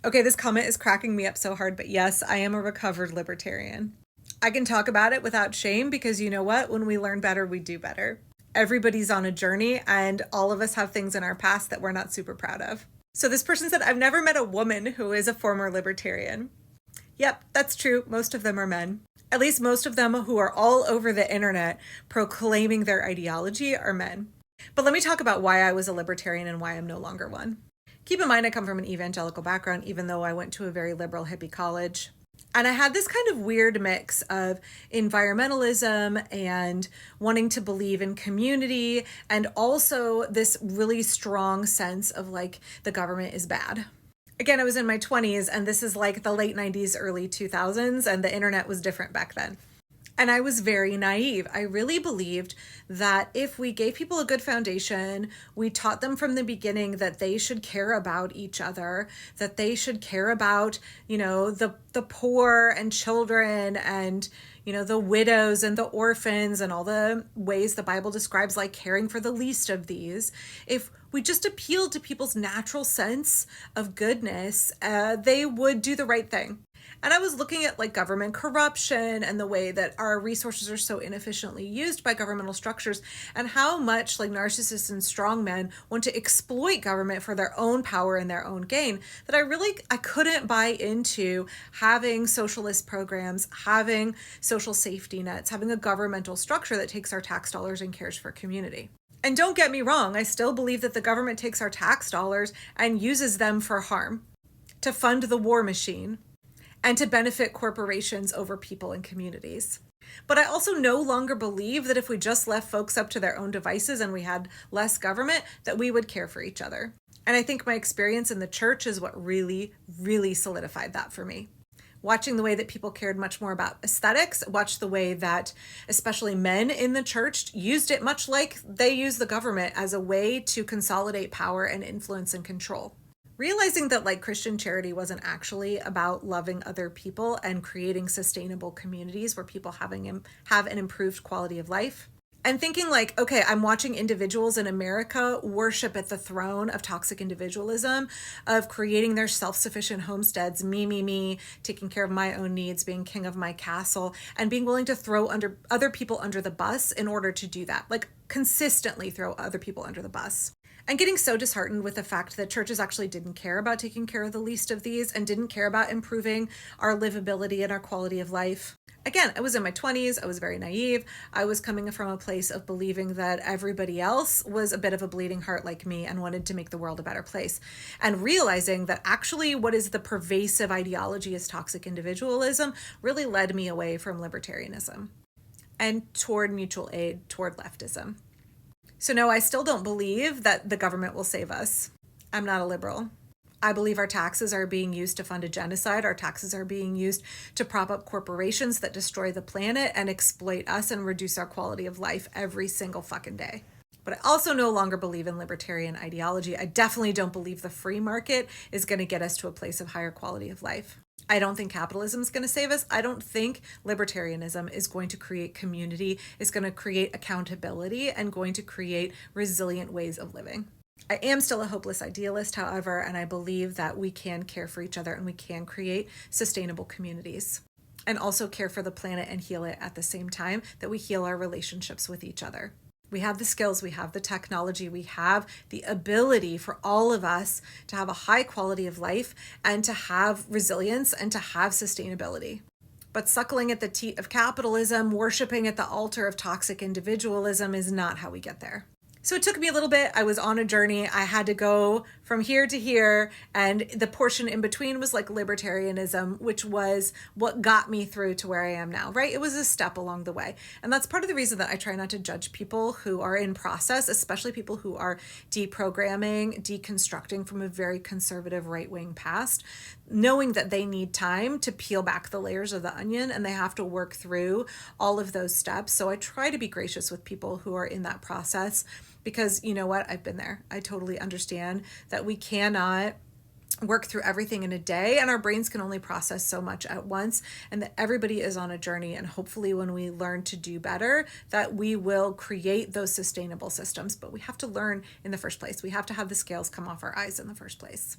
Okay, this comment is cracking me up so hard, but yes, I am a recovered libertarian. I can talk about it without shame because you know what? When we learn better, we do better. Everybody's on a journey, and all of us have things in our past that we're not super proud of. So, this person said, I've never met a woman who is a former libertarian. Yep, that's true. Most of them are men. At least most of them who are all over the internet proclaiming their ideology are men. But let me talk about why I was a libertarian and why I'm no longer one. Keep in mind, I come from an evangelical background, even though I went to a very liberal hippie college. And I had this kind of weird mix of environmentalism and wanting to believe in community, and also this really strong sense of like the government is bad. Again, I was in my 20s, and this is like the late 90s, early 2000s, and the internet was different back then. And I was very naive. I really believed that if we gave people a good foundation, we taught them from the beginning that they should care about each other, that they should care about, the poor and children and, the widows and the orphans and all the ways the Bible describes like caring for the least of these. If we just appealed to people's natural sense of goodness, they would do the right thing. And I was looking at like government corruption and the way that our resources are so inefficiently used by governmental structures, and how much like narcissists and strongmen want to exploit government for their own power and their own gain, that I couldn't buy into having socialist programs, having social safety nets, having a governmental structure that takes our tax dollars and cares for community. And don't get me wrong, I still believe that the government takes our tax dollars and uses them for harm, to fund the war machine, and to benefit corporations over people and communities. But I also no longer believe that if we just left folks up to their own devices and we had less government, that we would care for each other. And I think my experience in the church is what really, really solidified that for me. Watching the way that people cared much more about aesthetics, watched the way that especially men in the church used it much like they use the government as a way to consolidate power and influence and control. Realizing that like Christian charity wasn't actually about loving other people and creating sustainable communities where people have an improved quality of life. And thinking like, okay, I'm watching individuals in America worship at the throne of toxic individualism, of creating their self-sufficient homesteads, me, taking care of my own needs, being king of my castle, and being willing to throw other people under the bus in order to do that. Like consistently throw other people under the bus. And getting so disheartened with the fact that churches actually didn't care about taking care of the least of these and didn't care about improving our livability and our quality of life. Again, I was in my 20s. I was very naive. I was coming from a place of believing that everybody else was a bit of a bleeding heart like me and wanted to make the world a better place. And realizing that actually what is the pervasive ideology is toxic individualism really led me away from libertarianism and toward mutual aid, toward leftism. So no, I still don't believe that the government will save us. I'm not a liberal. I believe our taxes are being used to fund a genocide. Our taxes are being used to prop up corporations that destroy the planet and exploit us and reduce our quality of life every single fucking day. But I also no longer believe in libertarian ideology. I definitely don't believe the free market is going to get us to a place of higher quality of life. I don't think capitalism is going to save us. I don't think libertarianism is going to create community, is going to create accountability, and going to create resilient ways of living. I am still a hopeless idealist, however, and I believe that we can care for each other and we can create sustainable communities and also care for the planet and heal it at the same time that we heal our relationships with each other. We have the skills, we have the technology, we have the ability for all of us to have a high quality of life and to have resilience and to have sustainability. But suckling at the teat of capitalism, worshiping at the altar of toxic individualism is not how we get there. So it took me a little bit. I was on a journey. I had to go from here to here. And the portion in between was like libertarianism, which was what got me through to where I am now, right? It was a step along the way. And that's part of the reason that I try not to judge people who are in process, especially people who are deprogramming, deconstructing from a very conservative right-wing past, knowing that they need time to peel back the layers of the onion and they have to work through all of those steps. So I try to be gracious with people who are in that process. Because you know what? I've been there. I totally understand that we cannot work through everything in a day and our brains can only process so much at once, and that everybody is on a journey. And hopefully when we learn to do better, that we will create those sustainable systems. But we have to learn in the first place. We have to have the scales come off our eyes in the first place.